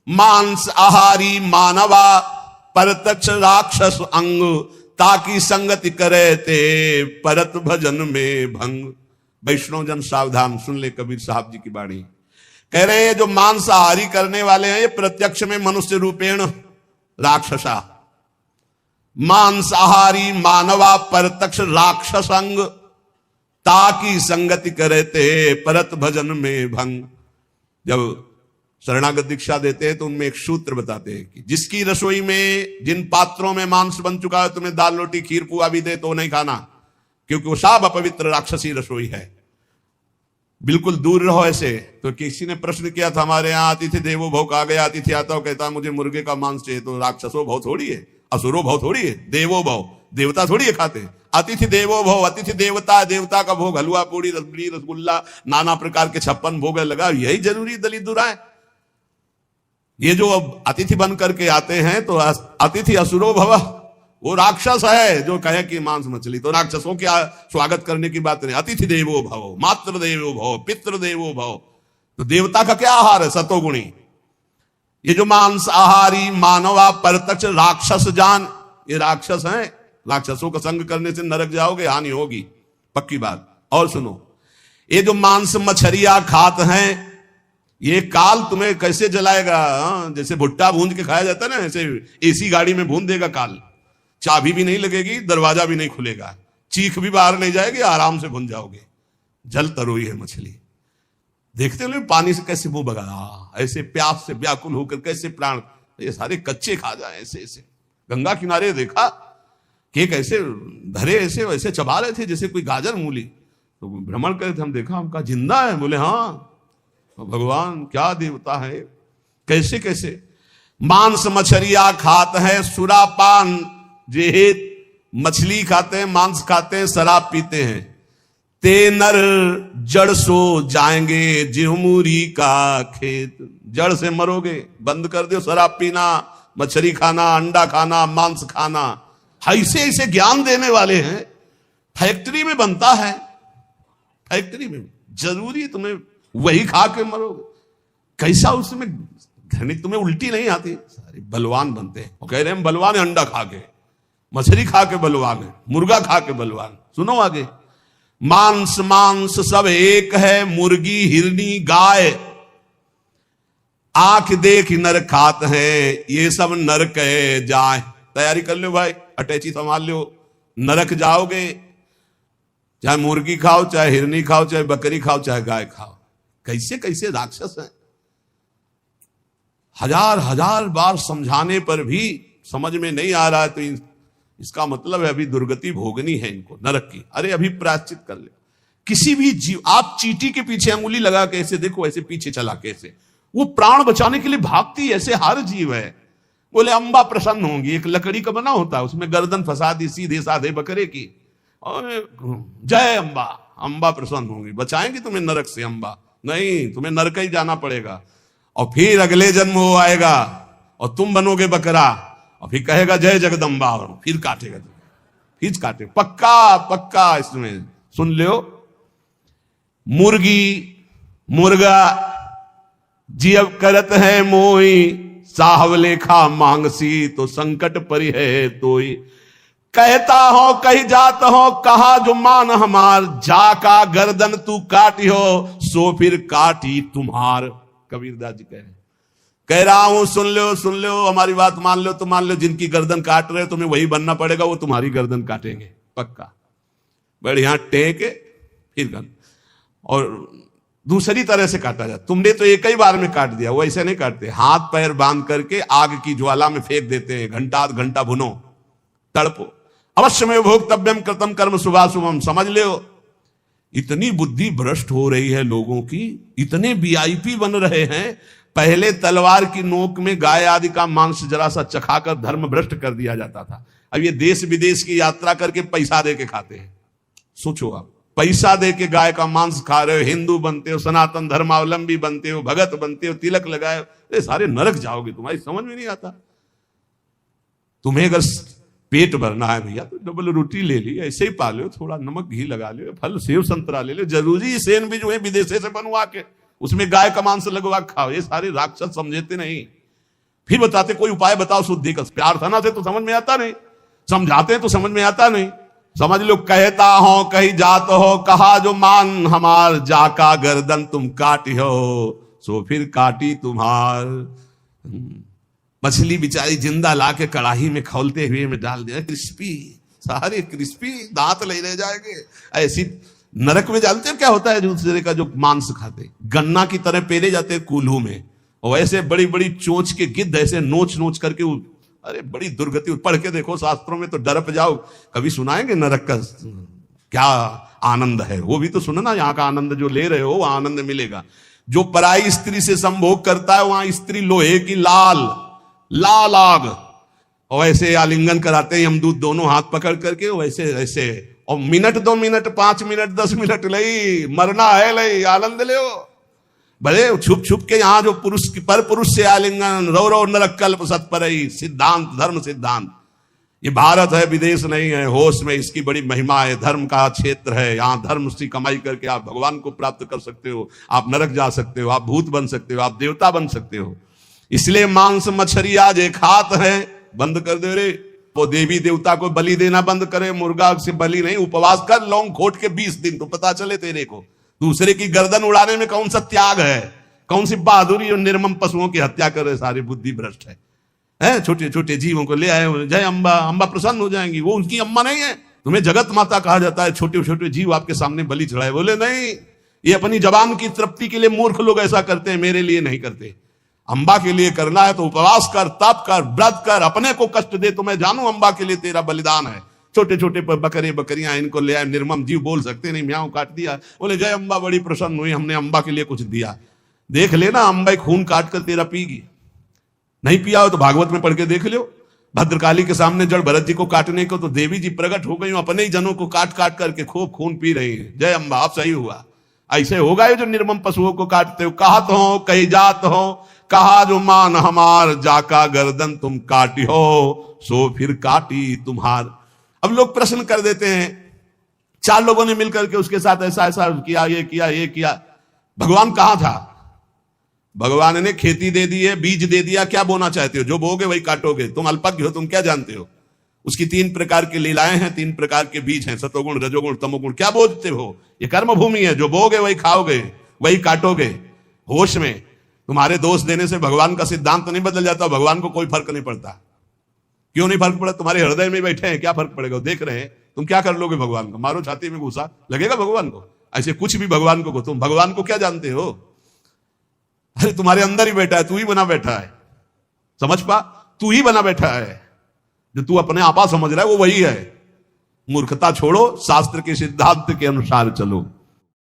मांस आहारी मानवा परतक्ष राक्षस अंग, ताकि संगति करे ते परत भजन में भंग। वैष्णव जन सावधान सुन ले कबीर साहब जी की वाणी। कह रहे हैं जो मांसाहारी करने वाले हैं ये प्रत्यक्ष में मनुष्य रूपेण राक्षसा, मांसाहारी मानवा परतक्ष राक्षस अंग, ताकि संगति करे ते परत भजन में भंग। जब शरणागत दीक्षा देते हैं तो उनमें एक सूत्र बताते हैं कि जिसकी रसोई में, जिन पात्रों में मांस बन चुका है, तुम्हें दाल रोटी खीर पुआ भी दे तो नहीं खाना, क्योंकि वो सब अपवित्र राक्षसी रसोई है। बिल्कुल दूर रहो ऐसे। तो किसी ने प्रश्न किया था हमारे यहाँ, अतिथि देवो भव कहा गया, अतिथि आता हो कहता मुझे मुर्गे का मांस चाहिए, तो राक्षसो भव थोड़ी है, असुरो भव थोड़ी है, देवो भव, देवता थोड़ी है खाते। अतिथि देवो भव, अतिथि देवता, देवता का भोग हलवा पूड़ी रसगुल्ली रसगुल्ला नाना प्रकार के 56 भोग लगा, यही जरूरी दलित दुरा है। ये जो अब अतिथि बन करके आते हैं तो अतिथि असुरो भव, वो राक्षस है जो कहे कि मांस मछली, तो राक्षसों के स्वागत करने की बात नहीं। अतिथि देवो भव, मातृ देवो भव, पितृ देवो भव, तो देवता का क्या आहार है? सतोगुणी। ये जो मांस आहारी मानवा परतक्ष राक्षस जान, ये राक्षस हैं। राक्षसों का संग करने से नरक जाओगे, हानि होगी, पक्की बात। और सुनो, ये जो मांस मछलियां खात हैं, ये काल तुम्हें कैसे जलाएगा? जैसे भुट्टा भूंज के खाया जाता है ना, ऐसे एसी गाड़ी में भून देगा काल। चाबी भी नहीं लगेगी, दरवाजा भी नहीं खुलेगा, चीख भी बाहर नहीं जाएगी, आराम से भून जाओगे। जल तरोई है मछली। देखते हो पानी से कैसे मुंह बगा, ऐसे प्यास से व्याकुल होकर कैसे प्राण, ये सारे कच्चे खा जाए ऐसे ऐसे। गंगा किनारे देखा कि कैसे धरे ऐसे वैसे चबा रहे थे जैसे कोई गाजर मूली। तो भ्रमण करे थे, हम देखा, हमका जिंदा है। बोले हाँ भगवान क्या देवता है। कैसे कैसे मांस मछलियां खात है, सुरापान जेहित, मछली खाते हैं, मांस खाते हैं, शराब पीते हैं। ते नर जड़ सो जाएंगे जिहमूरी का खेत, जड़ से मरोगे। बंद कर दो शराब पीना, मछली खाना, अंडा खाना, मांस खाना। ऐसे ऐसे ज्ञान देने वाले हैं। फैक्ट्री में बनता है, फैक्ट्री में जरूरी तुम्हें वही खा के मरोगे। कैसा उसमें घृणित, तुम्हें उल्टी नहीं आती? सारे बलवान बनते हैं। कह रहे हैं बलवान है, अंडा खा के, मछली खा के बलवान है, मुर्गा खा के बलवान। सुनो आगे, मांस मांस सब एक है, मुर्गी हिरनी गाय, आंख देख नर खात है, ये सब नरक है जाए। तैयारी कर लो भाई, अटैची संभाल लो, नरक जाओगे। चाहे मुर्गी खाओ, चाहे हिरनी खाओ, चाहे बकरी खाओ, चाहे गाय खाओ। कैसे कैसे राक्षस हैं। हजार हजार बार समझाने पर भी समझ में नहीं आ रहा है, तो इसका मतलब है अभी दुर्गति भोगनी है इनको नरक की। अरे अभी प्रायश्चित कर ले। किसी भी जीव, आप चींटी के पीछे अंगुली लगा के ऐसे देखो, ऐसे पीछे चला के ऐसे, वो प्राण बचाने के लिए भागती, ऐसे हर जीव है। बोले अंबा प्रसन्न होंगी, एक लकड़ी का बना होता है, उसमें गर्दन फंसा दी सीधे साधे बकरे की, और जय अंबा, अंबा प्रसन्न होंगी, बचाएंगी तुम्हें नरक से। अंबा नहीं, तुम्हें नरक ही जाना पड़ेगा। और फिर अगले जन्म वो आएगा और तुम बनोगे बकरा, और फिर कहेगा जय जगदम्बा, और फिर काटेगा, फिर काटे। पक्का पक्का इसमें सुन लो। मुर्गी मुर्गा जियब करत है मोई, साहब लेखा मांगसी तो संकट परि है तोई। कहता हो कही जात हो, कहा जो मान हमार, जाका गर्दन तू काटी हो, सो फिर काटी तुम्हार। कबीरदास जी कह रहा हूं, सुन लो, हमारी बात मान लो तो मान लो। जिनकी गर्दन काट रहे तुम्हें वही बनना पड़ेगा, वो तुम्हारी गर्दन काटेंगे पक्का। बढ़िया टेके फिर गर्दन, और दूसरी तरह से काटा जाता। तुमने तो एक ही बार में काट दिया, वो ऐसे नहीं काटते। हाथ पैर बांध करके आग की ज्वाला में फेंक देते हैं, घंटा आध घंटा भुनो, तड़पो। अवश्य में भोक्तव्यम कृतम कर्म शुभाशुभम। समझ लो, इतनी बुद्धि भ्रष्ट हो रही है लोगों की, इतने वीआईपी बन रहे हैं। पहले तलवार की नोक में गाय आदि का मांस जरा सा चखाकर धर्म भ्रष्ट कर दिया जाता था। अब ये देश विदेश की यात्रा करके पैसा दे के खाते हैं। सोचो आप, पैसा दे के गाय का मांस खा रहे हो, हिंदू बनते हो, सनातन धर्मावलंबी बनते हो, भगत बनते हो, तिलक लगाए, ये सारे नरक जाओगे। तुम्हारी समझ में नहीं आता। तुम्हें अगर पेट भरना है भैया तो डबल रोटी ले ली, ऐसे ही पा लो, थोड़ा नमक घी लगा लो, फल सेव संतरा ले लो। जरूरी सेन भी जो है विदेश से बनवा के उसमें गाय का मांस लगवा खाओ। ये सारे राक्षस समझते नहीं। फिर बताते कोई उपाय बताओ शुद्धि का। प्रार्थना से तो समझ में आता नहीं, समझाते तो समझ में आता नहीं। समझ लो, कहता हो कहीं जात हो, कहा जो मान हमार, जाका गर्दन तुम काटी हो, सो फिर काटी तुम्हार। मछली बेचारी जिंदा ला के कड़ाही में खौलते हुए में डाल दिया, क्रिस्पी, सारे क्रिस्पी, दांत ले रह जाएंगे। ऐसी नरक में जानते हो क्या होता है दूसरे का जो मांस खाते, गन्ना की तरह पेरे जाते हैं कूल्हू में, और ऐसे बड़ी बड़ी चोंच के गिद्ध ऐसे नोच नोच करके, अरे बड़ी दुर्गति। पढ़ के देखो शास्त्रों में तो डरप जाओ। कभी सुनाएंगे नरक का क्या आनंद है, वो भी तो सुनना। यहाँ का आनंद जो ले रहे हो वो आनंद मिलेगा। जो पराई स्त्री से संभोग करता है वहां स्त्री लोहे की लाल आग, और ऐसे आलिंगन कराते हैं यमदूत दोनों हाथ पकड़ करके, वैसे ऐसे, और मिनट 2 मिनट 5 मिनट 10 मिनट लई मरना है, लई आनंद ले। भले छुप छुप के यहाँ जो पुरुष पर पुरुष से आलिंगन, रो नरक कल्प सत्परई, सिद्धांत धर्म सिद्धांत। ये भारत है, विदेश नहीं है। होश में इसकी बड़ी महिमा है। धर्म का क्षेत्र है, यहाँ धर्म से कमाई करके आप भगवान को प्राप्त कर सकते हो, आप नरक जा सकते हो, आप भूत बन सकते हो, आप देवता बन सकते हो। इसलिए मांस मछली आज एक हाथ है, बंद कर दे रे। वो देवी देवता को बलि देना बंद करे, मुर्गा से बलि नहीं। उपवास कर, लौंग खोट के 20 दिन, तो पता चले तेरे को दूसरे की गर्दन उड़ाने में कौन सा त्याग है, कौन सी बहादुरी। और निर्मम पशुओं की हत्या कर रहे, सारे बुद्धि भ्रष्ट है। छोटे छोटे जीवों को ले आए, जय अम्बा, अम्बा प्रसन्न हो जाएंगी। वो उनकी अम्मा नहीं है, तुम्हें जगत माता कहा जाता है। छोटे छोटे जीव आपके सामने बलि चढ़ाए, बोले नहीं, ये अपनी जबान की तृप्ति के लिए मूर्ख लोग ऐसा करते हैं, मेरे लिए नहीं करते। अम्बा के लिए करना है तो उपवास कर, तप कर, व्रत कर, अपने को कष्ट दे तो मैं जानू अम्बा के लिए तेरा बलिदान है। छोटे छोटे बकरे बकरियां इनको ले आए, निर्मम जीव, बोल सकते नहीं, म्याऊं काट दिया, बोले जय अम्बा बड़ी प्रसन्न हुई, हमने अम्बा के लिए कुछ दिया। देख लेना, अम्बा खून काट कर तेरा पीगी। नहीं पिया हो तो भागवत में पढ़ के देख लो। भद्रकाली के सामने जड़ भरत जी को काटने को तो देवी जी प्रकट हो गई, अपने ही जनों को काट काट करके खूब खून पी रही है। जय अम्बा, आप सही हुआ। ऐसे होगा ये जो निर्मम पशुओं को काटते हो। कहा तो हो कहीं जात हो, कहा जो मान हमार, जाका गर्दन तुम काटी हो, सो फिर काटी तुम्हार। अब लोग प्रश्न कर देते हैं, 4 लोगों ने मिलकर के उसके साथ ऐसा ऐसा किया, ये किया, ये किया। भगवान कहां था? भगवान ने खेती दे दी है, बीज दे दिया, क्या बोना चाहते हो? जो बोगे वही काटोगे। तुम अल्पज्ञ हो, तुम क्या जानते हो? उसकी 3 प्रकार की लीलाएं हैं, 3 प्रकार के बीज हैं, सतोगुण, रजोगुण, तमोगुण। क्या बोलते हो? ये कर्म भूमि है, जो बोगे वही खाओगे, वही काटोगे। होश में तुम्हारे दोष देने से भगवान का सिद्धांत नहीं बदल जाता, भगवान को कोई फर्क नहीं पड़ता। क्यों नहीं फर्क पड़ा? तुम्हारे हृदय में बैठे हैं, क्या फर्क पड़ेगा? देख रहे हैं, तुम क्या कर लोगे भगवान को? मारो छाती में घुसा, लगेगा भगवान को? ऐसे कुछ भी भगवान को, तुम भगवान को क्या जानते हो? अरे तुम्हारे अंदर ही बैठा है, तू ही बना बैठा है। समझ पा, तू ही बना बैठा है। जो तू अपने आपा समझ रहा है वो वही है। मूर्खता छोड़ो, शास्त्र के सिद्धांत के अनुसार चलो।